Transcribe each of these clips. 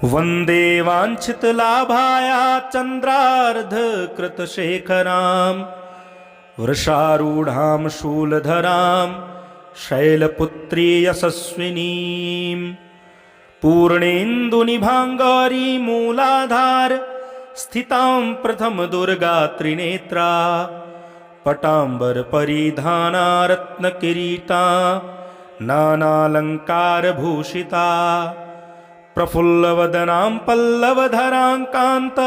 वन्दे वाञ्छितलाभाया चन्द्रार्धकृतशेखरां वृषारूढां शूलधरां शैलपुत्री यशस्विनीं पूर्णेन्दुनिभाङ्गारीमूलाधार स्थितां प्रथमदुर्गा त्रिनेत्रा पटाम्बरपरिधाना रत्नकिरीटा नानालङ्कारभूषिता प्रफुल्लवदनां पल्लवधरां कान्त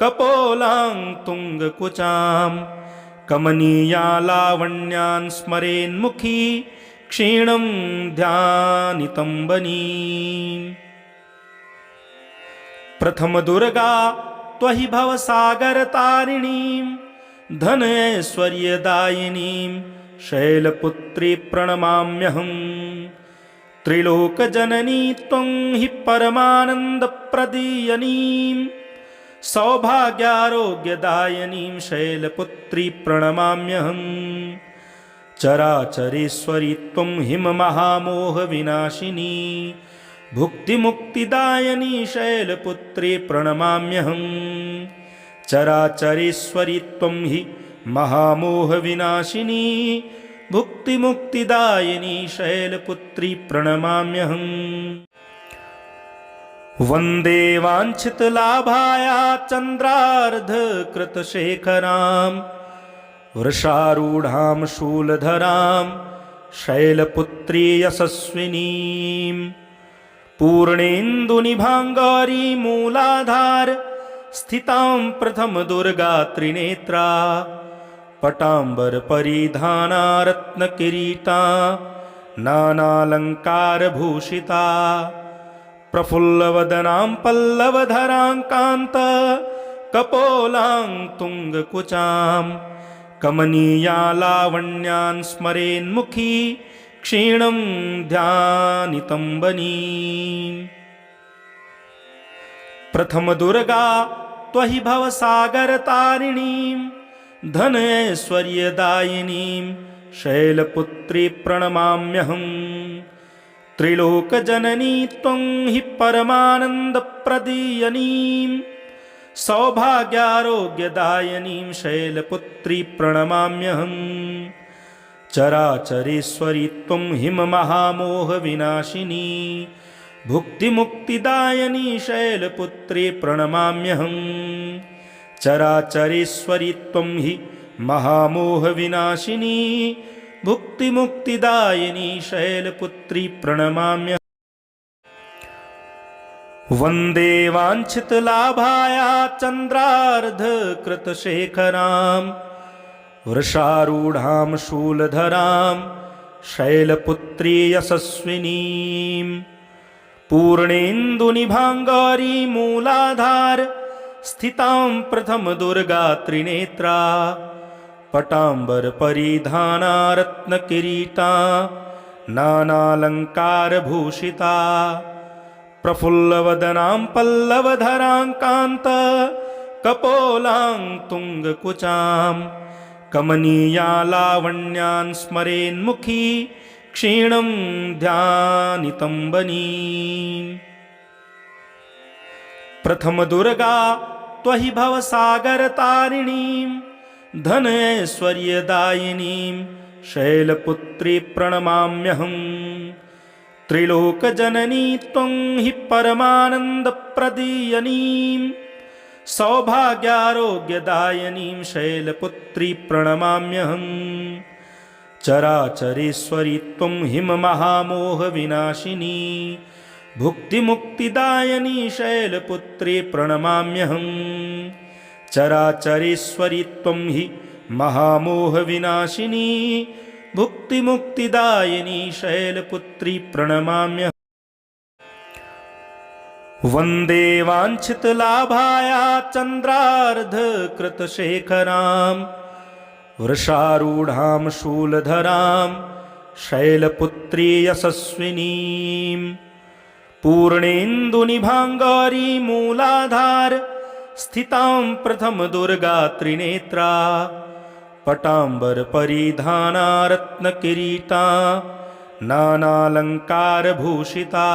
कपोलां तुङ्गकुचां कमनीया लावण्यान् स्मरेन्मुखी क्षीणं ध्यानितम्बनीम्। प्रथमदुर्गा त्वहि भवसागरतारिणीं धनैश्वर्यदायिनीं शैलपुत्री प्रणमाम्यहम्। त्रिलोकजननी त्वं हि परमानन्दप्रदीयनीं सौभाग्यारोग्यदायिनीं शैलपुत्री प्रणमाम्यहम्। चराचरेश्वरी त्वं हिममहामोहविनाशिनी भुक्तिमुक्तिदायिनी शैलपुत्री प्रणमाम्यहम्। चराचरेश्वरी त्वं हि महामोहविनाशिनी भुक्तिमुक्तिदायिनी शैलपुत्री प्रणमाम्यहम्। वन्दे वाञ्छितलाभाया चन्द्रार्धकृतशेखरां वृषारूढां शूलधरां शैलपुत्री यशस्विनीं पूर्णेन्दुनिभाङ्गारीमूलाधार स्थितां प्रथमदुर्गा त्रिनेत्रा पटाम्बरपरिधाना रत्नकिरीटा नानालङ्कारभूषिता प्रफुल्लवदनां पल्लवधरां कान्त कपोलां तुङ्गकुचां कमनीया लावण्यान् स्मरेन्मुखी क्षीणं ध्यानितम्बनीम्। प्रथमदुर्गा त्वहि भवसागरतारिणीं धनैश्वर्यदायिनीं शैलपुत्री प्रणमाम्यहम्। त्रिलोकजननी त्वं हि परमानन्दप्रदीयनीं सौभाग्यारोग्यदायिनीं शैलपुत्री प्रणमाम्यहम्। चराचरेश्वरी त्वं हिममहामोहविनाशिनी भुक्तिमुक्तिदायिनी शैलपुत्री प्रणमाम्यहम्। चराचरेश्वरी त्वं हि महामोहविनाशिनी भुक्तिमुक्तिदायिनी शैलपुत्री प्रणमाम्यहम्। वन्दे वाञ्छितलाभाया चन्द्रार्धकृतशेखरां वृषारूढां शूलधरां शैलपुत्री यशस्विनीं पूर्णेन्दुनिभाङ्गारीमूलाधार स्थितां प्रथमदुर्गा त्रिनेत्रा पटाम्बरपरिधाना रत्नकिरीटा नानालङ्कारभूषिता प्रफुल्लवदनां पल्लवधरां कान्त कपोलां तुङ्गकुचां कमनीया लावण्यान् स्मरेन्मुखी क्षीणं ध्यानितम्बनीम्। प्रथमदुर्गा त्वहि भवसागरतारिणीं धनैश्वर्यदायिनीं शैलपुत्री प्रणमाम्यहम्। त्रिलोकजननी त्वं हि परमानन्दप्रदीयनीं सौभाग्यारोग्यदायिनीं शैलपुत्री प्रणमाम्यहम्। चराचरेश्वरी त्वं हिममहामोहविनाशिनी भुक्तिमुक्तिदायिनी शैलपुत्री प्रणमाम्यहम्। चराचरेश्वरी त्वं हि महामोहविनाशिनी भुक्तिमुक्तिदायिनी शैलपुत्री प्रणमाम्यहम्। वन्दे वाञ्छितलाभाया चन्द्रार्धकृतशेखरां वृषारूढां शूलधरां शैलपुत्री यशस्विनीं पूर्णेन्दुनिभाङ्गारीमूलाधार स्थितां प्रथमदुर्गा त्रिनेत्रा पटाम्बरपरिधाना रत्नकिरीटा नानालङ्कारभूषिता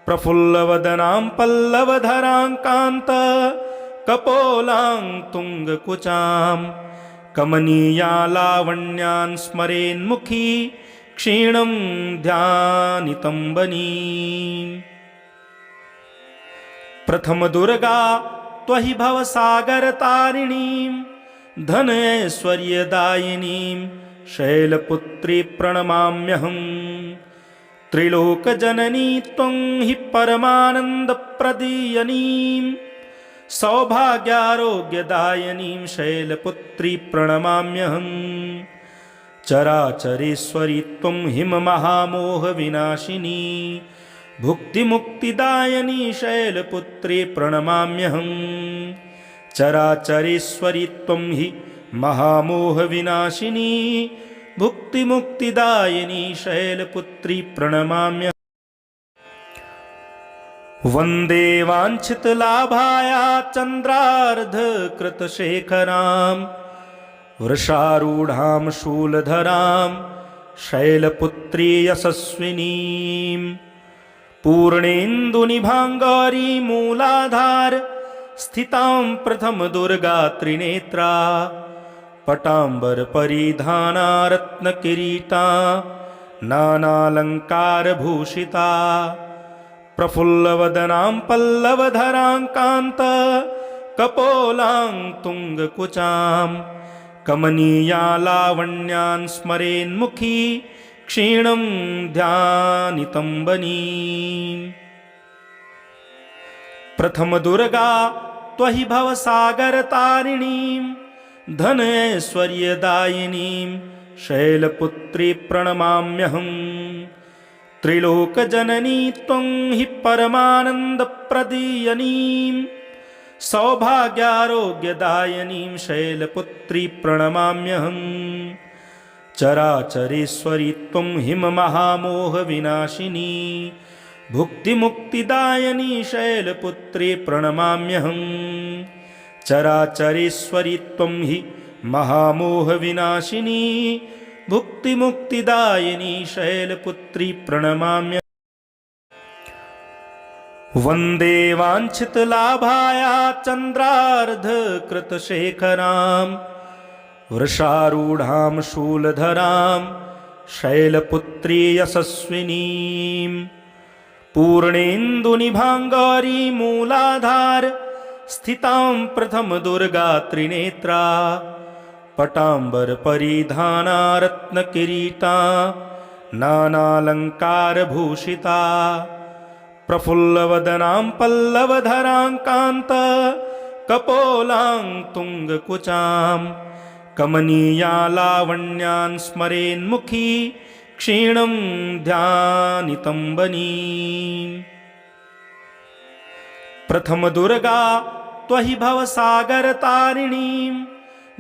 प्रफुल्लवदनां पल्लवधरां कान्त कपोलां तुङ्गकुचां कमनीया लावण्यां स्मरेन्मुखी क्षीणं ध्यानितं वनीम्। प्रथम दुर्गा त्वहि भवसागरतारिणीं धनैश्वर्यदायिनीं शैलपुत्री प्रणमाम्यहम्। त्रिलोकजननी त्वं हि परमानन्दप्रदीयनीं सौभाग्यारोग्यदायिनीं शैलपुत्री प्रणमाम्यहम्। चराचरेश्वरी त्वं हिममहामोहविनाशिनी भुक्तिमुक्तिदायिनी शैलपुत्री प्रणमाम्यहम्। चराचरेश्वरी त्वं हि महामोहविनाशिनी भुक्तिमुक्तिदायिनी शैलपुत्री प्रणमाम्यहम्। वन्दे वाञ्छितलाभाया चन्द्रार्धकृतशेखरां वृषारूढां शूलधरां शैलपुत्री यशस्विनीं। पूर्णेन्दुनिभाङ्गारी मूलाधार स्थितां प्रथम दुर्गा त्रिनेत्रा पटाम्बरपरिधाना रत्नकिरीटा नानालङ्कारभूषिता। प्रफुल्लवदनां पल्लवधरां कान्त कपोलां तुङ्गकुचां कमनीया लावण्यां स्मरेन्मुखी क्षीणं ध्यानितं वनीम्। प्रथम दुर्गा त्वहि भवसागरतारिणीं धनैश्वर्यदायिनीं शैलपुत्री प्रणमाम्यहम्। त्रिलोकजननी त्वं हि परमानन्दप्रदीयनीं सौभाग्यारोग्यदायिनीं शैलपुत्री प्रणमाम्यहम्। चराचरेश्वरी त्वं हिममहामोहविनाशिनी भुक्तिमुक्तिदायिनी शैलपुत्री प्रणमाम्यहम्। चराचरेश्वरी त्वं हि महामोहविनाशिनी भुक्तिमुक्तिदायिनी शैलपुत्री प्रणमाम्यहम्। वन्दे वाञ्छितलाभाया चन्द्रार्धकृतशेखरां वृषारूढां शूलधरां शैलपुत्री यशस्विनीं। पूर्णेन्दुनिभाङ्गारी मूलाधार स्थितां प्रथम दुर्गा त्रिनेत्रा पटाम्बरपरिधाना रत्नकिरीटा नानालङ्कारभूषिता। प्रफुल्लवदनां पल्लवधरां कान्त कपोलां तुङ्गकुचां कमनीया लावण्यां स्मरेन्मुखी क्षीणं ध्यानितं वनीम्। प्रथम दुर्गा त्वहि भवसागरतारिणीं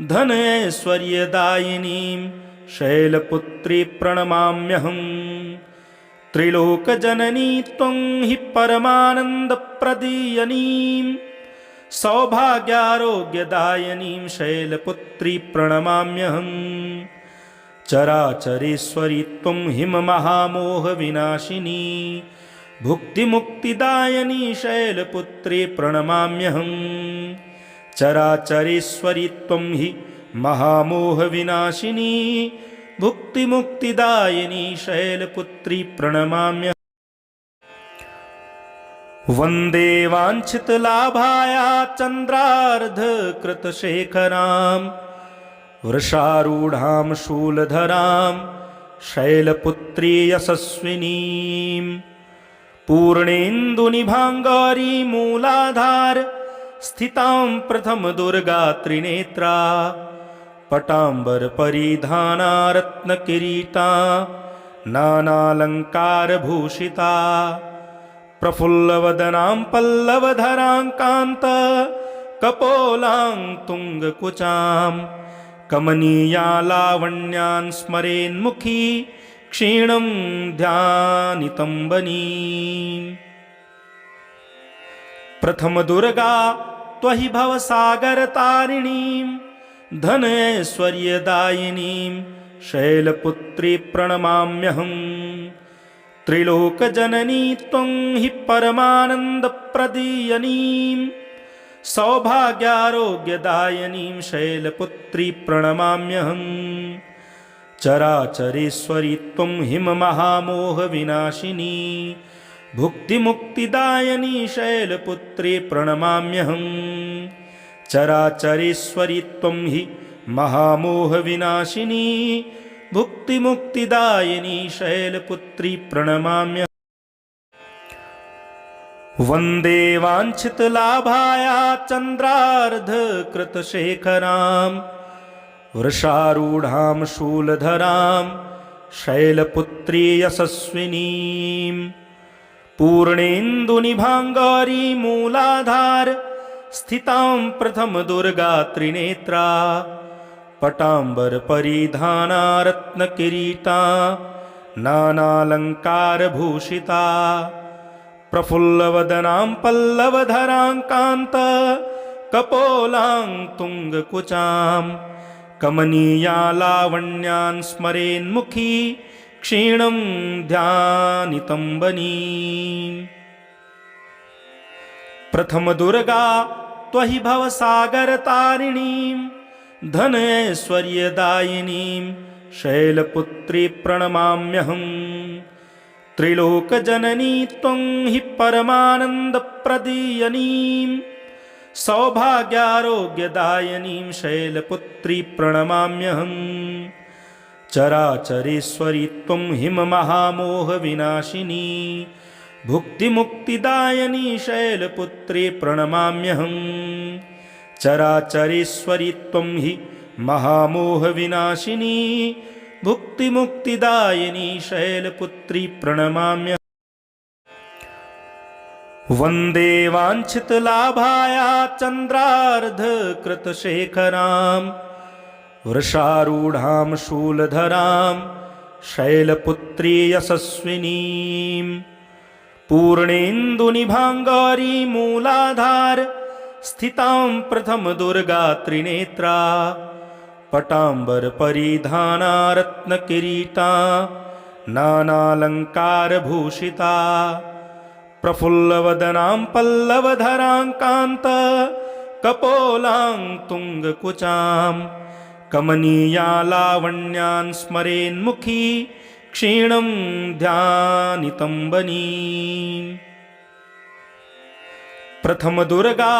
धनैश्वर्यदायिनीं शैलपुत्री प्रणमाम्यहम्। त्रिलोकजननी त्वं हि परमानन्दप्रदीयनीं सौभाग्यारोग्यदायिनीं शैलपुत्री प्रणमाम्यहम्। चराचरेश्वरी त्वं हिममहामोहविनाशिनी भुक्तिमुक्तिदायिनी शैलपुत्री प्रणमाम्यहम्। चराचरेश्वरी त्वं हि महामोहविनाशिनी भुक्तिमुक्तिदायिनी शैलपुत्री प्रणमाम्यहम्। वन्दे वाञ्छितलाभाया चन्द्रार्धकृतशेखरां वृषारूढां शूलधरां शैलपुत्री यशस्विनीं। पूर्णेन्दुनिभाङ्गारी मूलाधार स्थितां प्रथम दुर्गा त्रिनेत्रा पटाम्बरपरिधाना रत्नकिरीटा नानालङ्कारभूषिता। प्रफुल्लवदनां पल्लवधरां कान्त कपोलां तुङ्गकुचां कमनीया लावण्यां स्मरेन्मुखी क्षीणं ध्यानितं वनीम्। प्रथम दुर्गा त्वहि भवसागरतारिणीं धनैश्वर्यदायिनीं शैलपुत्री प्रणमाम्यहम्। त्रिलोकजननी त्वं हि परमानन्दप्रदीयनीं सौभाग्यारोग्यदायिनीं शैलपुत्री प्रणमाम्यहम्। चराचरेश्वरी त्वं हिममहामोहविनाशिनी भुक्तिमुक्तिदायिनी शैलपुत्री प्रणमाम्यहम्। चराचरेश्वरी त्वं हि महामोहविनाशिनी भुक्तिमुक्तिदायिनी शैलपुत्री प्रणमाम्यहम्। वन्दे वाञ्छितलाभाया चन्द्रार्धकृतशेखरां वृषारूढां शूलधरां शैलपुत्री यशस्विनीं पूर्णेन्दुनिभाङ्गारी मूलाधार स्थितां प्रथमदुर्गा त्रिनेत्रा पटाम्बरपरिधाना रत्नकिरीटा नानालङ्कारभूषिता प्रफुल्लवदनां पल्लवधरां कान्त कपोलां तुङ्गकुचां कमनीया लावण्यान् स्मरेन्मुखी क्षीणं ध्यानितम्बनी। प्रथमदुर्गा त्वहि भवसागरतारिणीं धनैश्वर्यदायिनीं शैलपुत्री प्रणमाम्यहम्। त्रिलोकजननी त्वं हि परमानन्दप्रदीयनीं सौभाग्यारोग्यदायिनीं शैलपुत्री प्रणमाम्यहम्। चराचरेश्वरी त्वं हिममहामोहविनाशिनी भुक्तिमुक्तिदायिनी शैलपुत्री प्रणमाम्यहम्। चराचरेश्वरी त्वं हि महामोहविनाशिनी भुक्तिमुक्तिदायिनी शैलपुत्री प्रणमाम्यहम्। वन्दे वाञ्छितलाभाया चन्द्रार्धकृतशेखरां वृषारूढां शूलधरां शैलपुत्री यशस्विनीं पूर्णेन्दुनिभाङ्गारी मूलाधार स्थितां प्रथमदुर्गा त्रिनेत्रा पटाम्बरपरिधाना रत्नकिरीटा नानालङ्कारभूषिता प्रफुल्लवदनां पल्लवधरां कान्त कपोलां तुङ्गकुचां कमनीया लावण्यान् स्मरेन्मुखी क्षीणं ध्यानितम्बनी। प्रथमदुर्गा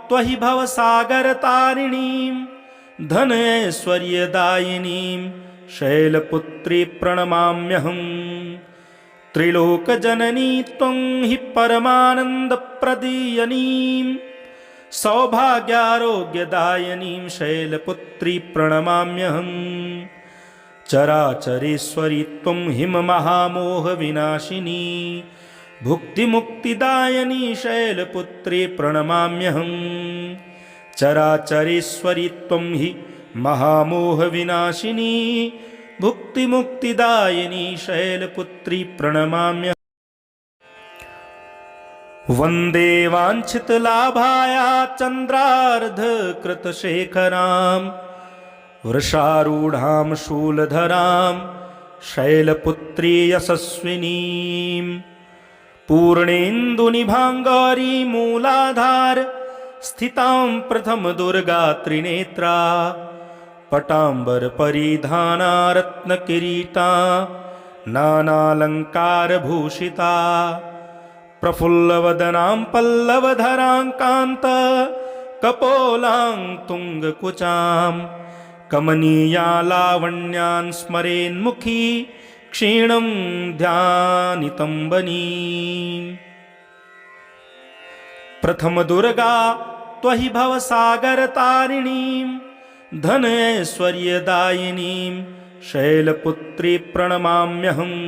त्वहि भवसागरतारिणीं धनैश्वर्यदायिनीं शैलपुत्री प्रणमाम्यहम्। त्रिलोकजननी त्वं हि परमानन्दप्रदीयनीं सौभाग्यारोग्यदायिनीं शैलपुत्री प्रणमाम्यहम्। चराचरेश्वरी त्वं हिममहामोहविनाशिनी भुक्तिमुक्तिदायिनी शैलपुत्री प्रणमाम्यहम्। चराचरेश्वरी त्वं हि महामोहविनाशिनी भुक्तिमुक्तिदायिनी शैलपुत्री प्रणमाम्यहम्। वन्दे वाञ्छितलाभाया चन्द्रार्धकृतशेखरां वृषारूढां शूलधरां शैलपुत्री यशस्विनीं पूर्णेन्दुनिभाङ्गारी मूलाधार स्थितां प्रथमदुर्गा त्रिनेत्रा पटाम्बरपरिधाना रत्नकिरीटा नानालङ्कारभूषिता प्रफुल्लवदनां पल्लवधरां कान्त कपोलां तुङ्गकुचां कमनीया लावण्यान् स्मरेन्मुखी क्षीणं ध्यानितम्बनी। प्रथमदुर्गा त्वहि भवसागरतारिणीं धनैश्वर्यदायिनीं शैलपुत्री प्रणमाम्यहम्।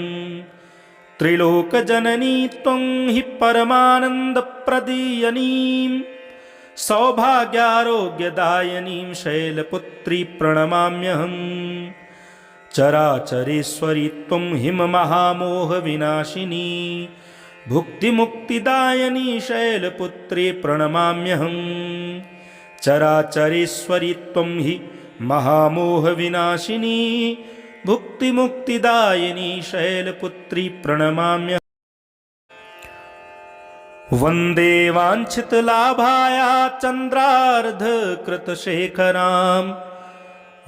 त्रिलोकजननी त्वं हि परमानन्दप्रदीयनीं सौभाग्यारोग्यदायिनीं शैलपुत्री प्रणमाम्यहम्। चराचरेश्वरी त्वं हिममहामोहविनाशिनी भुक्तिमुक्तिदायिनी शैलपुत्री प्रणमाम्यहम्। चराचरेश्वरी त्वं हि महामोहविनाशिनी भुक्तिमुक्तिदायिनी शैलपुत्री प्रणमाम्यहम्। वन्दे वाञ्छितलाभाया चन्द्रार्धकृतशेखरां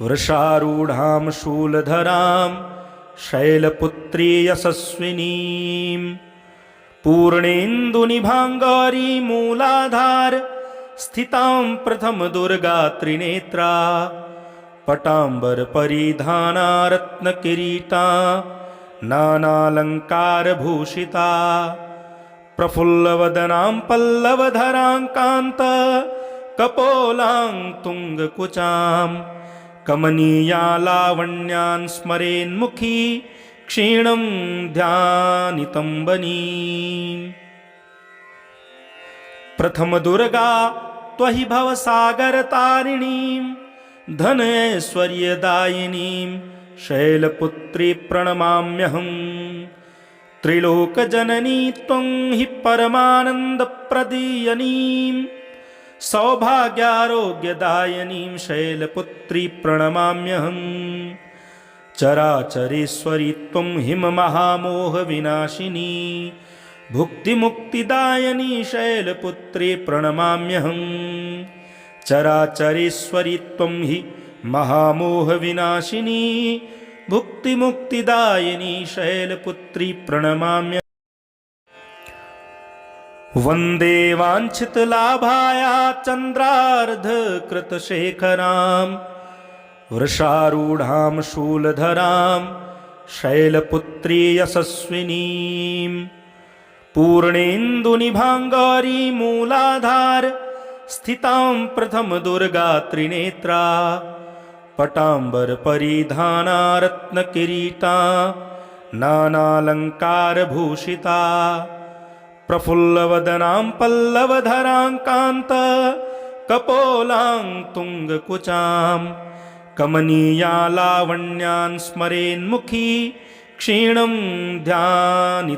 वृषारूढां शूलधरां शैलपुत्री यशस्विनीं पूर्णेन्दुनिभाङ्गारीमूलाधार स्थितां प्रथमदुर्गा त्रिनेत्रा पटाम्बरपरिधाना रत्नकिरीटा नानालङ्कारभूषिता प्रफुल्लवदनां पल्लवधरां कान्त कपोलां तुङ्गकुचां कमनीया लावण्यान् स्मरेन्मुखी क्षीणं ध्यानितम्बनीम्। प्रथमदुर्गा त्वहि भवसागरतारिणीं धनैश्वर्यदायिनीं शैलपुत्री प्रणमाम्यहम्। त्रिलोकजननी त्वं हि परमानन्दप्रदीयनीं सौभाग्यारोग्यदायिनीं शैलपुत्री प्रणमाम्यहम्। चराचरेश्वरी त्वं हिममहामोहविनाशिनी भुक्तिमुक्तिदायिनी शैलपुत्री प्रणमाम्यहम्। चराचरेश्वरी त्वं हि महामोहविनाशिनी भुक्तिमुक्तिदायिनी शैलपुत्री प्रणमाम्यहम्। वन्दे वाञ्छितलाभाया चन्द्रार्धकृतशेखरां वृषारूढां शूलधरां शैलपुत्री यशस्विनीं पूर्णेन्दुनिभाङ्गारीमूलाधार स्थितां प्रथमदुर्गा त्रिनेत्रा पटाम्बरपरिधाना रत्नकिरीटा नानालङ्कारभूषिता प्रफुल्लवदनां पल्लवधरां कान्त कपोलां तुङ्गकुचां कमनीया लावण्यान् स्मरेन्मुखी क्षीणं ध्यानितम्बनीम्।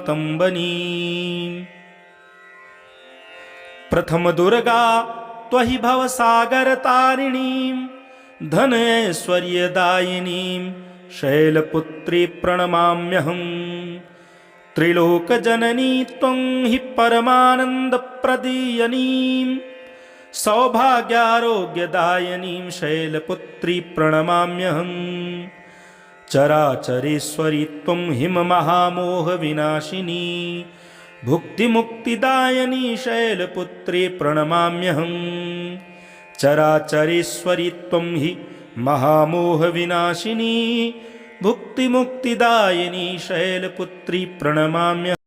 प्रथमदुर्गा त्वहि भवसागरतारिणीं धनैश्वर्यदायिनीं शैलपुत्री प्रणमाम्यहम्। त्रिलोकजननी त्वं हि परमानन्दप्रदीयनीं सौभाग्यारोग्यदायिनीं शैलपुत्री प्रणमाम्यहम्। चराचरेश्वरी त्वं हिममहामोहविनाशिनी भुक्तिमुक्तिदायिनी शैलपुत्री प्रणमाम्यहम्। चराचरेश्वरी त्वं हि महामोहविनाशिनी भुक्तिमुक्तिदायिनी शैलपुत्री प्रणमाम्यहम्।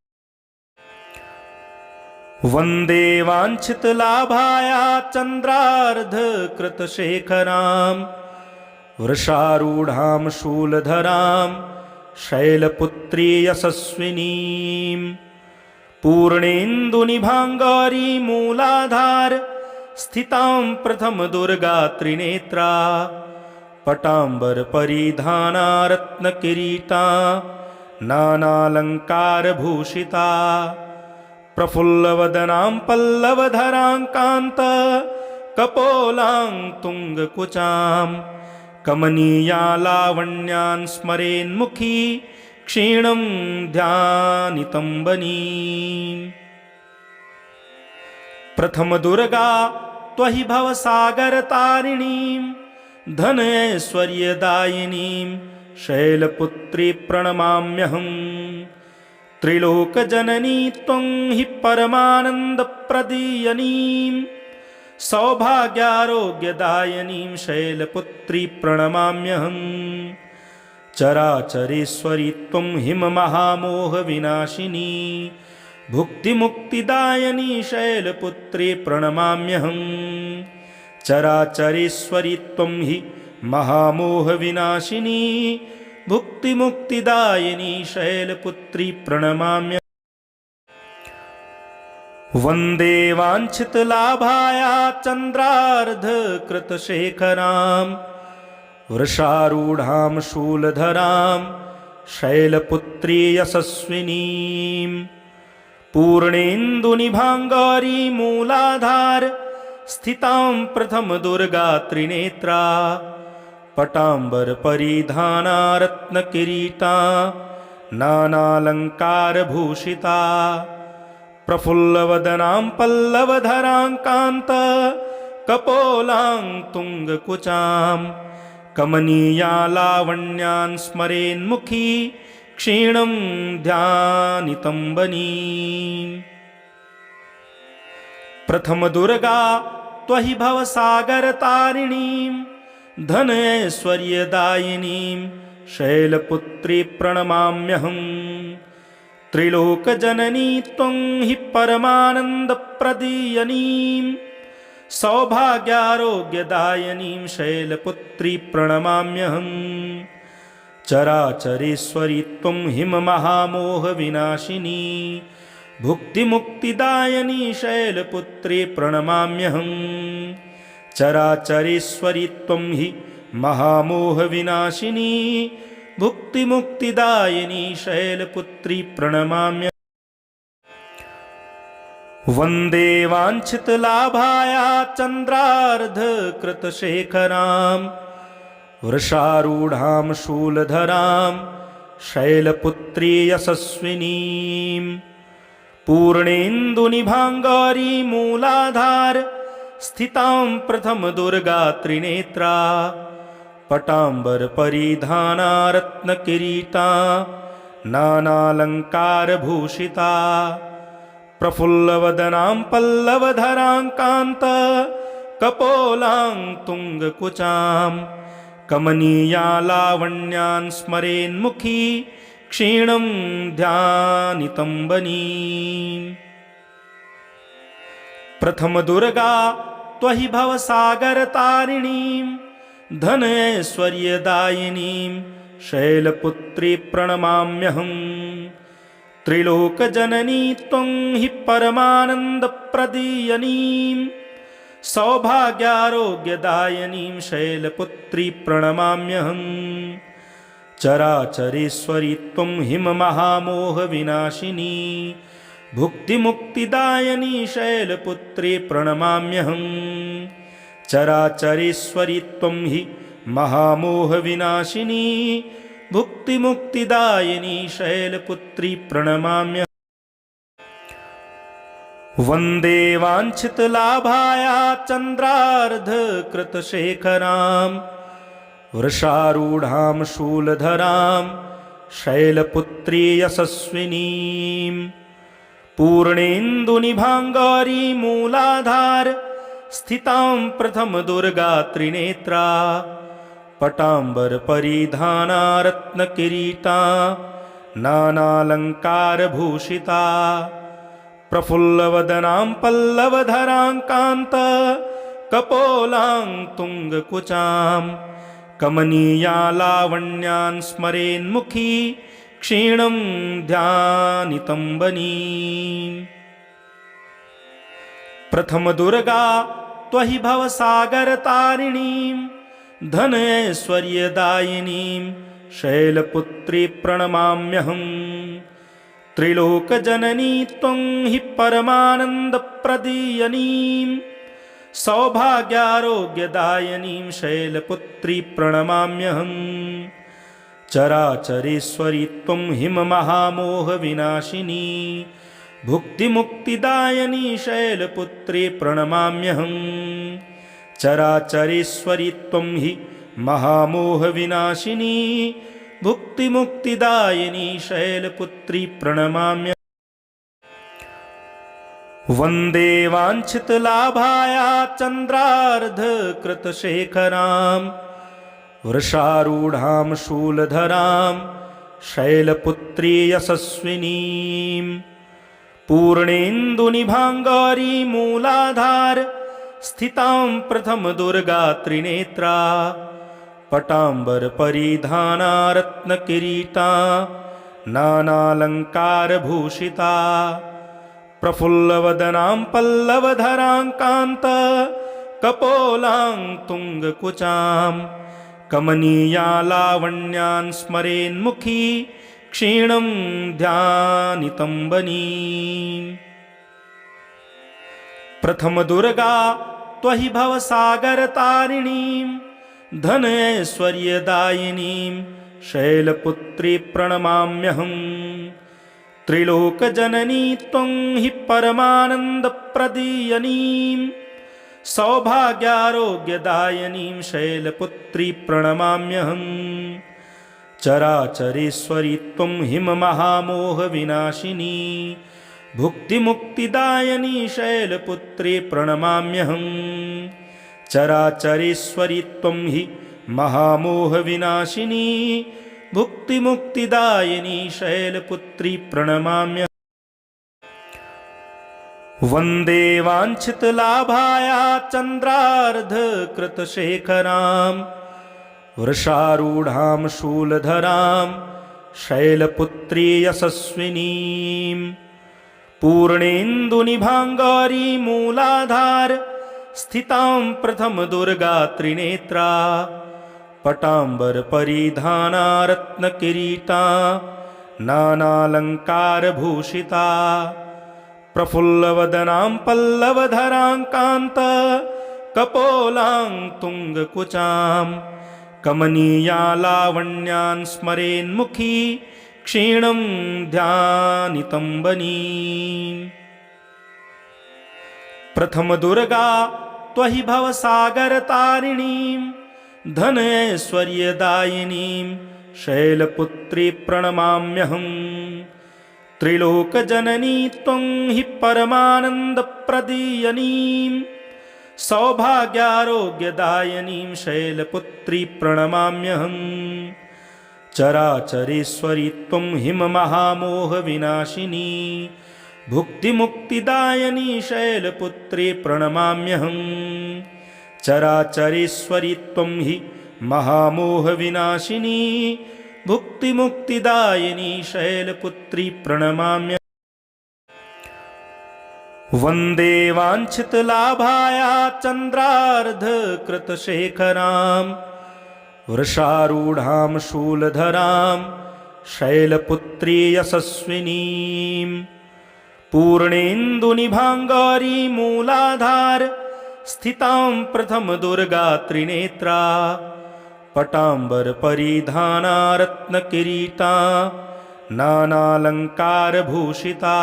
वन्दे वाञ्छितलाभाया चन्द्रार्धकृतशेखरां वृषारूढां शूलधरां शैलपुत्री यशस्विनीं पूर्णेन्दुनिभाङ्गारीमूलाधार स्थितां प्रथमदुर्गा त्रिनेत्रा पटाम्बरपरिधाना रत्नकिरीटा नानालङ्कारभूषिता प्रफुल्लवदनां पल्लवधरां कान्त कपोलां तुङ्गकुचां कमनीया लावण्यान् स्मरेन्मुखी क्षीणं ध्यानितम्बनीम्। प्रथमदुर्गा त्वहि भवसागरतारिणीं धनैश्वर्यदायिनीं शैलपुत्री प्रणमाम्यहम्। त्रिलोकजननी त्वं हि परमानन्दप्रदीयनीं सौभाग्यारोग्यदायिनीं शैलपुत्री प्रणमाम्यहम्। चराचरेश्वरी त्वं हिममहामोहविनाशिनी भुक्तिमुक्तिदायिनी शैलपुत्री प्रणमाम्यहम्। चराचरेश्वरी त्वं हि महामोहविनाशिनी भुक्तिमुक्तिदायिनी शैलपुत्री प्रणमाम्यहम्। वन्दे वाञ्छितलाभाया चन्द्रार्धकृतशेखरां वृषारूढां शूलधरां शैलपुत्री यशस्विनीं पूर्णेन्दुनिभाङ्गारीमूलाधार स्थितां प्रथमदुर्गा त्रिनेत्रा पटांबर परिधाना रत्नकिरीटा नानालंकारभूषिता प्रफुल्लवदनां पल्लवधरां कान्त कपोलां तुंगकुचां कमनीया लावण्यान् स्मरेन्मुखी क्षीणं ध्यानितं बनीम्। प्रथम दुर्गा त्वहि भवसागरतारिणीं धनैश्वर्यदायिनीं शैलपुत्री प्रणमाम्यहम्। त्रिलोकजननी त्वं हि परमानन्दप्रदीयनीं सौभाग्यारोग्यदायिनीं शैलपुत्री प्रणमाम्यहम्। चराचरेश्वरी त्वं हिममहामोहविनाशिनी भुक्तिमुक्तिदायिनी शैलपुत्री प्रणमाम्यहम्। चराचरेश्वरी त्वं हि महामोहविनाशिनी भुक्तिमुक्तिदायिनी शैलपुत्री प्रणमाम्यहम्। वन्दे वाञ्छितलाभाया चन्द्रार्धकृतशेखरां वृषारूढां शूलधरां शैलपुत्री यशस्विनीं पूर्णेन्दुनिभाङ्गारी मूलाधार स्थितां प्रथम दुर्गा त्रिनेत्रा पटांबर परिधाना रत्नकिरीटा नानालंकारभूषिता प्रफुल्लवदनां पल्लवधरां कान्त कपोलां तुंगकुचां कमनीया लावण्यान् स्मरेन्मुखी क्षीणं ध्यानितं बनीम्। प्रथम दुर्गा त्वहि भवसागरतारिणीं धनैश्वर्यदायिनीं शैलपुत्री प्रणमाम्यहम्। त्रिलोकजननी त्वं हि परमानन्दप्रदीयनीं सौभाग्यारोग्यदायिनीं शैलपुत्री प्रणमाम्यहम्। चराचरेश्वरी त्वं हिममहामोहविनाशिनी भुक्तिमुक्तिदायिनी शैलपुत्री प्रणमाम्यहम्। चराचरेश्वरी त्वं हि महामोहविनाशिनी भुक्तिमुक्तिदायिनी शैलपुत्री प्रणमाम्यहम्। वन्दे वाञ्छितलाभाया चन्द्रार्धकृतशेखरां वृषारूढां शूलधरां शैलपुत्री यशस्विनीं पूर्णेन्दुनिभाङ्गारी मूलाधार स्थितां प्रथम दुर्गा त्रिनेत्रा पटांबर परिधाना रत्नकिरीटा नानालंकारभूषिता प्रफुल्लवदनां पल्लवधरां कान्त कपोलां तुंगकुचां कमनीया लावण्यान् स्मरेन्मुखी क्षीणं ध्यानितं बनीम्। प्रथम दुर्गा त्वहि भवसागरतारिणीं धनैश्वर्यदायिनीं शैलपुत्री प्रणमाम्यहम्। त्रिलोकजननी त्वं हि परमानन्दप्रदीयनीं सौभाग्यारोग्यदायिनीं शैलपुत्री प्रणमाम्यहम्। चराचरेश्वरी त्वं हिममहामोहविनाशिनी भुक्तिमुक्तिदायिनी शैलपुत्री प्रणमाम्यहम्। चराचरेश्वरी त्वं हि महामोहविनाशिनी भुक्तिमुक्तिदायिनी शैलपुत्री प्रणमाम्यहम्। वन्दे वाञ्छितलाभाया चन्द्रार्धकृतशेखरां वृषारूढां शूलधरां शैलपुत्री यशस्विनीं पूर्णेन्दुनिभाङ्गारी मूलाधार स्थितां प्रथम दुर्गा त्रिनेत्रा पटांबर परिधाना रत्नकिरीटा नानालंकारभूषिता प्रफुल्लवदनां पल्लवधरां कान्त कपोलां तुंगकुचां कमनीया लावण्यान् स्मरेन्मुखी क्षीणं ध्यानितं बनीम्। प्रथम दुर्गा त्वहि भवसागरतारिणीं धन ऐश्वर्यदायिनीं शैलपुत्री प्रणमाम्यहम् त्रिलोकजननी त्वं हि परमानन्दप्रदीयनीं सौभाग्यारोग्यदायिनीं शैलपुत्री प्रणमाम्यहम् चराचरेश्वरी त्वं हिममहामोहविनाशिनी भुक्तिमुक्तिदायिनी शैलपुत्री प्रणमाम्यहम् चराचरेश्वरी त्वं हि महामोहविनाशिनी भुक्तिमुक्तिदायिनी शैलपुत्री प्रणमाम्यहम् वन्दे वाञ्छितलाभाया चन्द्रार्धकृतशेखरां वृषारूढां शूलधरां शैलपुत्री यशस्विनीं पूर्णेन्दुनिभाङ्गारी मूलाधार स्थितां प्रथमदुर्गा त्रिनेत्रा पटाम्बरपरिधाना रत्नकिरीटा नानालङ्कारभूषिता प्रफुल्लवदनां पल्लवधरां कान्त कपोलां तुङ्गकुचां कमनीया लावण्यान् स्मरेन्मुखी क्षीणं ध्यानितम्बनी प्रथमदुर्गा त्वहि भवसागरतारिणीं धन ऐश्वर्यदायिनीं शैलपुत्री प्रणमाम्यहम् त्रिलोकजननी त्वं हि परमानन्दप्रदीयनीं सौभाग्यारोग्यदायिनीं शैलपुत्री प्रणमाम्यहम् चराचरेश्वरी त्वं हिममहामोहविनाशिनी भुक्तिमुक्तिदायिनी शैलपुत्री प्रणमाम्यहम् चराचरेश्वरी त्वं हि महामोहविनाशिनी भुक्तिमुक्तिदायिनी शैलपुत्री प्रणमाम्यहम् वन्दे वाञ्छितलाभाया चन्द्रार्धकृतशेखरां वृषारूढां शूलधरां शैलपुत्री यशस्विनीं पूर्णेन्दुनिभाङ्गारी मूलाधार स्थितां प्रथमदुर्गा त्रिनेत्रा पटाम्बरपरिधाना रत्नकिरीटा नानालङ्कारभूषिता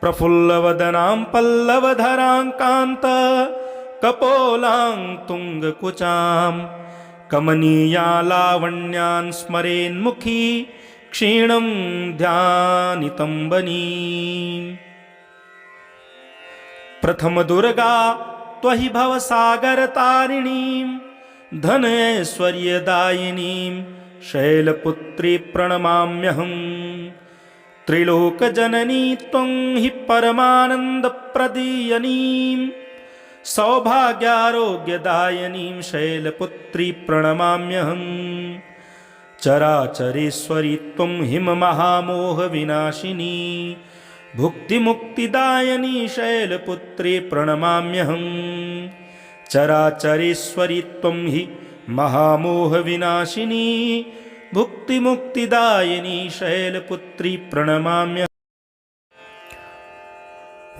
प्रफुल्लवदनां पल्लवधरां कान्त कपोलां तुङ्गकुचां कमनीया लावण्यान् स्मरेन्मुखी क्षीणं ध्यानितम्बनी प्रथमदुर्गा त्वहि भवसागरतारिणीं धन ऐश्वर्यदायिनीं शैलपुत्री प्रणमाम्यहम् त्रिलोकजननी त्वं हि परमानन्दप्रदीयनीं सौभाग्यारोग्यदायिनीं शैलपुत्री प्रणमाम्यहम् चराचरेश्वरी त्वं हिममहामोहविनाशिनी भुक्तिमुक्तिदायिनी शैलपुत्री प्रणमाम्यहम् चराचरेश्वरी त्वं हि महामोहविनाशिनी भुक्तिमुक्तिदायिनी शैलपुत्री प्रणमाम्यहम्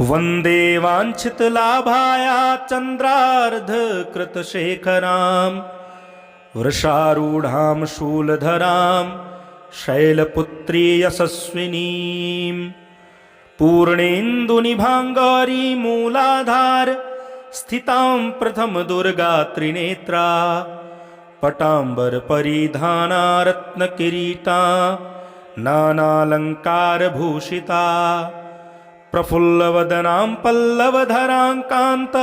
वन्दे वाञ्छितलाभाया चन्द्रार्धकृतशेखरां वृषारूढां शूलधरां शैलपुत्री यशस्विनीं पूर्णेन्दुनिभाङ्गारी मूलाधार स्थितां प्रथमदुर्गा त्रिनेत्रा पटाम्बरपरिधाना रत्नकिरीटा नानालङ्कारभूषिता प्रफुल्लवदनां पल्लवधरां कान्त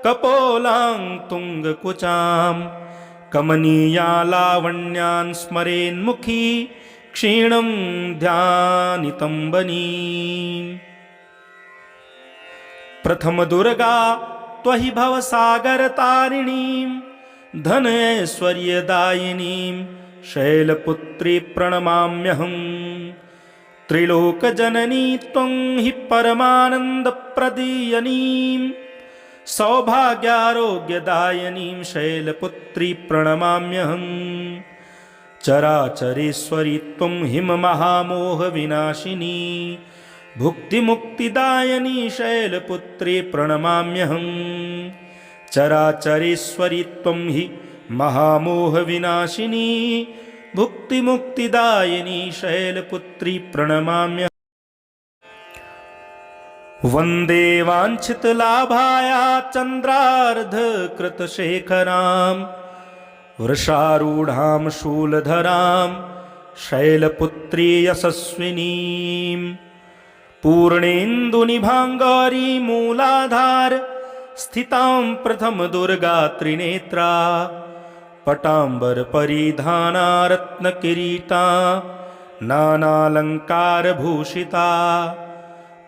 कपोलां तुङ्गकुचां कमनीया लावण्यान् स्मरेन्मुखी क्षीणं ध्यानितम्बनी प्रथमदुर्गा त्वहि भवसागरतारिणीं धन ऐश्वर्यदायिनीं शैलपुत्री प्रणमाम्यहम् त्रिलोकजननी त्वं हि परमानन्दप्रदीयनीं सौभाग्यारोग्यदायिनीं शैलपुत्री प्रणमाम्यहम् चराचरेश्वरी त्वं हिममहामोहविनाशिनी भुक्तिमुक्तिदायिनी शैलपुत्री प्रणमाम्यहम् चराचरेश्वरि त्वं हि महामोहविनाशिनी भुक्तिमुक्तिदायिनी शैलपुत्री प्रणमाम्यहम्। वन्दे वाञ्छितलाभाया चन्द्रार्धकृतशेखरां वृषारूढां शूलधरां शैलपुत्री यशस्विनीं पूर्णेन्दुनिभाङ्गारीमूलाधार स्थितां प्रथमदुर्गा त्रिनेत्रा पटाम्बरपरिधाना रत्नकिरीटा नानालङ्कारभूषिता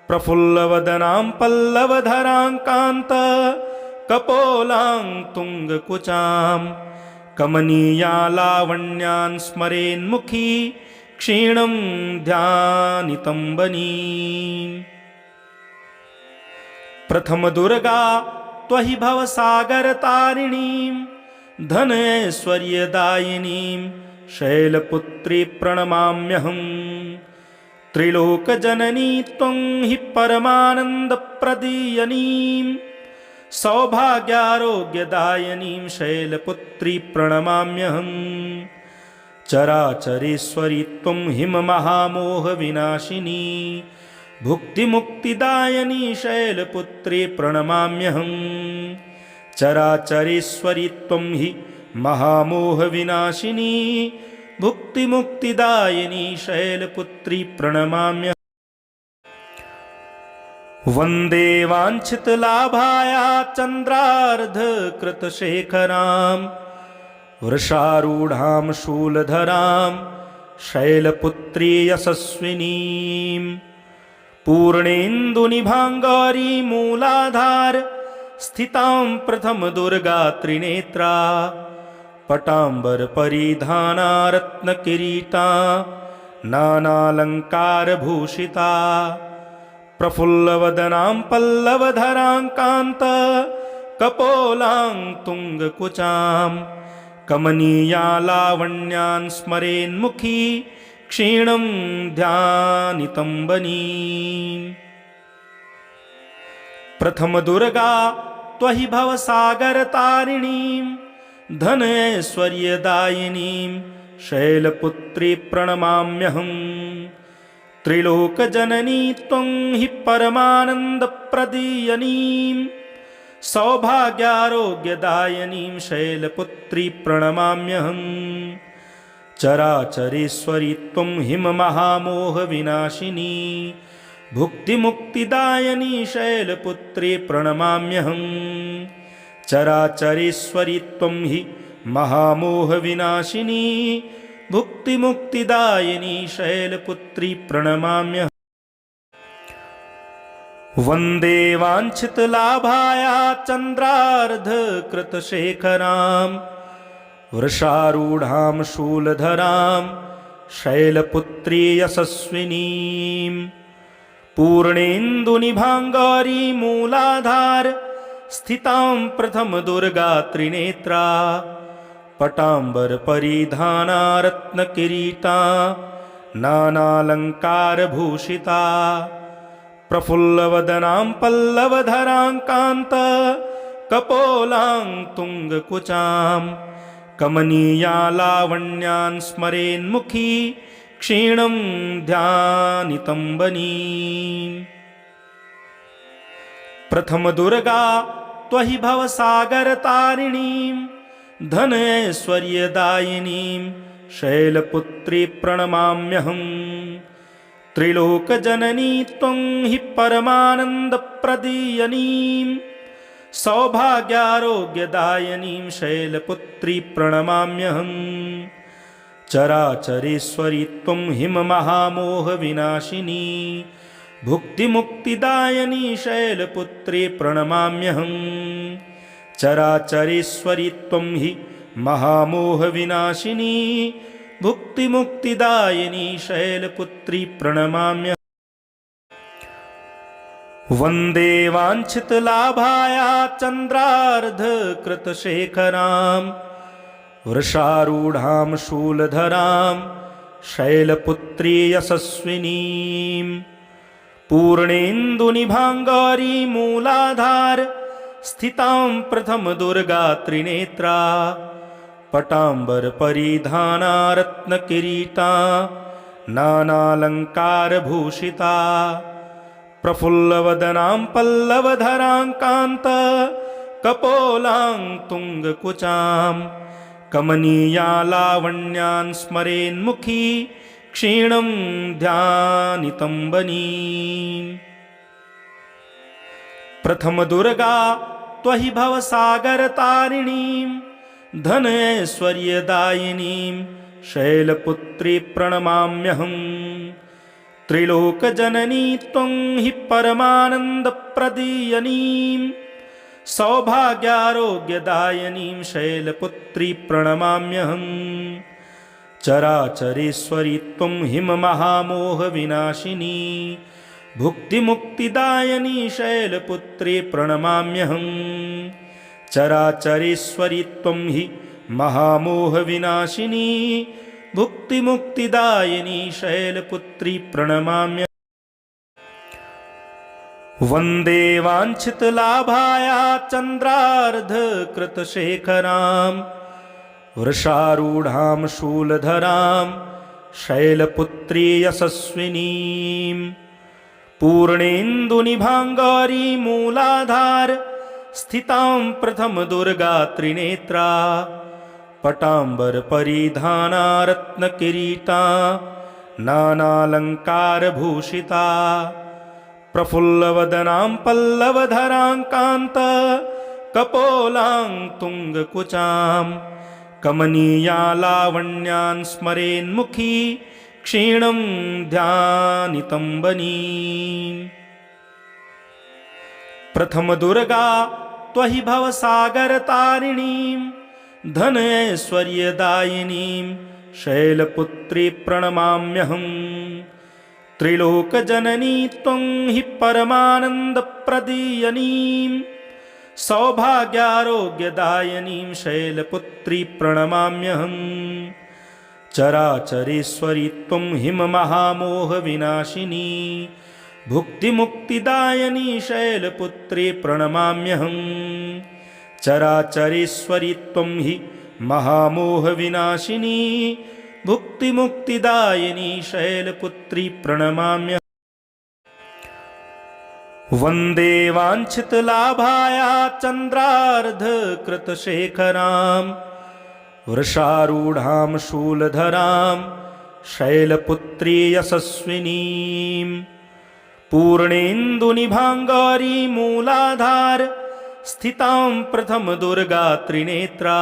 प्रफुल्लवदनां पल्लवधरां कान्त कपोलां तुङ्गकुचां कमनीया लावण्यान् स्मरेन्मुखी क्षीणं ध्यानितम्बनीम्। प्रथमदुर्गा त्वहि भवसागरतारिणीं धनैश्वर्यदायिनीं शैलपुत्री प्रणमाम्यहम्। त्रिलोकजननी त्वं हि परमानन्दप्रदीयनीं सौभाग्यारोग्यदायिनीं शैलपुत्री प्रणमाम्यहम्। चराचरेश्वरि त्वं हिममहामोहविनाशिनी भुक्तिमुक्तिदायिनी शैलपुत्री प्रणमाम्यहम्। चराचरेश्वरि त्वं हि महामोहविनाशिनी भुक्तिमुक्तिदायिनी शैलपुत्री प्रणमाम्यहम्। वन्दे वाञ्छितलाभाया चन्द्रार्धकृतशेखरां वृषारूढां शूलधरां शैलपुत्री यशस्विनीं पूर्णेन्दुनिभाङ्गारीमूलाधार स्थितां प्रथमदुर्गा त्रिनेत्रा पटाम्बरपरिधाना रत्नकिरीटा नानालङ्कारभूषिता प्रफुल्लवदनां पल्लवधरां कान्त कपोलां तुङ्गकुचां कमनीया लावण्यान् स्मरेन्मुखी क्षीणं ध्यानितम्बनीम्। प्रथमदुर्गा त्वहि भवसागरतारिणीं धनैश्वर्यदायिनीं शैलपुत्री प्रणमाम्यहम्। त्रिलोकजननी त्वं हि परमानन्दप्रदीयनीं सौभाग्यारोग्यदायिनीं शैलपुत्री प्रणमाम्यहम्। चराचरेश्वरि त्वं हिममहामोहविनाशिनी भुक्तिमुक्तिदायिनी शैलपुत्री प्रणमाम्यहम्। चराचरेश्वरि त्वं हि महामोहविनाशिनी भुक्तिमुक्तिदायिनी शैलपुत्री प्रणमाम्यहम्। वन्दे वाञ्छितलाभाया चन्द्रार्धकृतशेखरां वृषारूढां शूलधरां शैलपुत्री यशस्विनीं पूर्णेन्दुनिभाङ्गारीमूलाधार स्थितां प्रथमदुर्गा त्रिनेत्रा पटाम्बरपरिधाना रत्नकिरीटा नानालङ्कारभूषिता प्रफुल्लवदनां पल्लवधरां कान्त कपोलां तुङ्गकुचां कमनीया लावण्यान् स्मरेन्मुखी क्षीणं ध्यानितम्बनीम्। प्रथमदुर्गा त्वहि भवसागरतारिणीं धनैश्वर्यदायिनीं शैलपुत्री प्रणमाम्यहम्। त्रिलोकजननी त्वं हि परमानन्दप्रदीयनीं सौभाग्यारोग्यदायिनीं शैलपुत्री प्रणमाम्यहम्। चराचरेश्वरि त्वं हिममहामोहविनाशिनी भुक्तिमुक्तिदायिनी शैलपुत्री प्रणमाम्यहम्। चराचरेश्वरि त्वं हि महामोहविनाशिनी भुक्तिमुक्तिदायिनी शैलपुत्री प्रणमाम्यहम्। वन्दे वाञ्छितलाभाया चन्द्रार्धकृतशेखरां वृषारूढां शूलधरां शैलपुत्री यशस्विनीं पूर्णेन्दुनिभाङ्गारीमूलाधार स्थितां प्रथम दुर्गा त्रिनेत्रा पटांबर परिधाना रत्नकिरीटा नानालंकारभूषिता प्रफुल्लवदनां पल्लवधरां कान्त कपोलां तुंगकुचां कमनीया लावण्यान् स्मरेन्मुखी क्षीणं ध्यानितंबनी। प्रथम दुर्गा त्वहि भवसागरतारिणीं धन ऐश्वर्यदायिनीं शैलपुत्री प्रणमाम्यहम्। त्रिलोकजननी त्वं हि परमानन्दप्रदीयनीं सौभाग्यारोग्यदायिनीं शैलपुत्री प्रणमाम्यहम्। चराचरेश्वरी त्वं हिममहामोहविनाशिनी भुक्तिमुक्तिदायिनी शैलपुत्री प्रणमाम्यहम्। चराचरेश्वरी त्वं हि महामोहविनाशिनी भुक्तिमुक्तिदायिनी शैलपुत्री प्रणमाम्यहम्। वन्दे वाञ्छितलाभाया चन्द्रार्धकृतशेखरां वृषारूढां शूलधरां शैलपुत्री यशस्विनीं पूर्णेन्दुनिभाङ्गारी मूलाधार स्थितां प्रथम दुर्गा त्रिनेत्रा पटांबर परिधाना रत्नकिरीटा नानालंकारभूषिता प्रफुल्लवदनां पल्लवधरां कान्त कपोलां तुंगकुचां कमनीया लावण्यान् स्मरेन्मुखी क्षीणं ध्यानितंबनी। प्रथम दुर्गा त्वहि भवसागरतारिणीं धन ऐश्वर्यदायिनीं शैलपुत्री प्रणमाम्यहम्। त्रिलोकजननी त्वं हि परमानन्दप्रदीयनीं सौभाग्यारोग्यदायिनीं शैलपुत्री प्रणमाम्यहम्। चराचरेश्वरी त्वं हिममहामोहविनाशिनी भुक्तिमुक्तिदायिनी शैलपुत्री प्रणमाम्यहम्। चराचरेश्वरी त्वं हि महामोहविनाशिनी भुक्तिमुक्तिदायिनी शैलपुत्री प्रणमाम्यहम्। वन्दे वाञ्छितलाभाया चन्द्रार्धकृतशेखरां वृषारूढां शूलधरां शैलपुत्री यशस्विनीं पूर्णेन्दुनिभाङ्गारी मूलाधार स्थितां प्रथम दुर्गा त्रिनेत्रा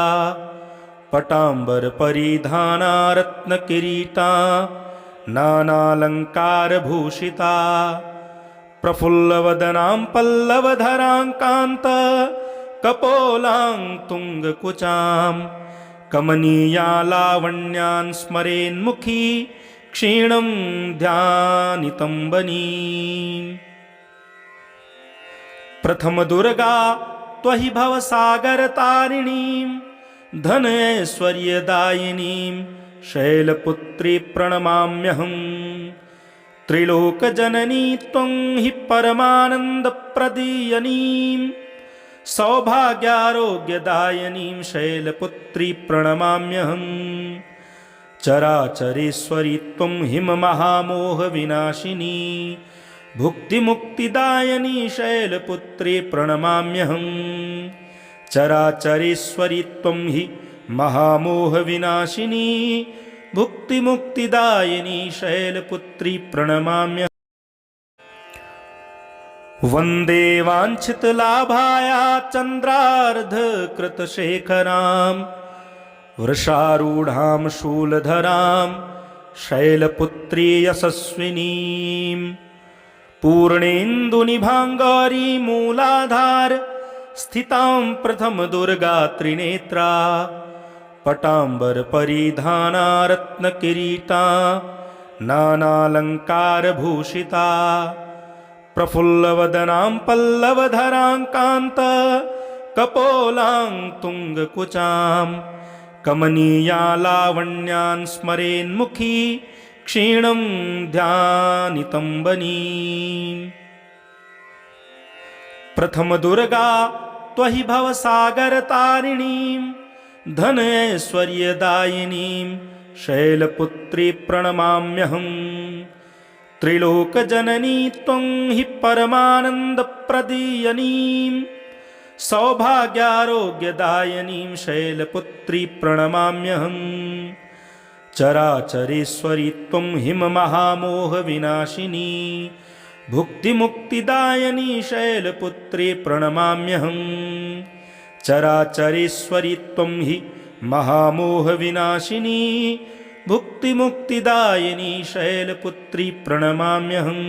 पटांबर परिधाना रत्नकिरीटा नानालंकारभूषिता प्रफुल्लवदनां पल्लवधरां कान्त कपोलां तुंगकुचां कमनीया लावण्यान् स्मरेन्मुखी क्षीणं ध्यानितंबनी। प्रथम दुर्गा त्वहि भवसागरतारिणीं धन ऐश्वर्यदायिनीं शैलपुत्री प्रणमाम्यहम्। त्रिलोकजननी त्वं हि परमानन्दप्रदीयनीं सौभाग्यारोग्यदायिनीं शैलपुत्री प्रणमाम्यहम्। चराचरेश्वरी त्वं हिममहामोहविनाशिनी भुक्तिमुक्तिदायिनी शैलपुत्री प्रणमाम्यहम्। चराचरेश्वरी त्वं हि महामोहविनाशिनी भुक्तिमुक्तिदायिनी शैलपुत्री प्रणमाम्यहम्। वन्दे वाञ्छितलाभाया चन्द्रार्धकृतशेखरां वृषारूढां शूलधरां शैलपुत्री यशस्विनीं पूर्णेन्दुनिभाङ्गारी मूलाधार स्थितां प्रथम दुर्गा त्रिनेत्रा पटांबर परिधाना रत्नकिरीटा नानालंकारभूषिता प्रफुल्लवदनां पल्लवधरां कान्त कपोलां तुंगकुचां कमनीया लावण्यान् स्मरेन्मुखी क्षीणं ध्यानितंबनी। प्रथम दुर्गा त्वहि भवसागरतारिणीं धनैश्वर्यदायिनीं शैलपुत्री प्रणमाम्यहम् त्रिलोकजननी त्वं हि परमानन्दप्रदीयनीं सौभाग्यारोग्यदायिनीं शैलपुत्री प्रणमाम्यहम् चराचरेश्वरी त्वं हिममहामोहविनाशिनी भुक्तिमुक्तिदायिनी शैलपुत्री प्रणमाम्यहम् चराचरेश्वरी त्वं हि महामोहविनाशिनी भुक्तिमुक्तिदायिनी शैलपुत्री प्रणमाम्यहम्।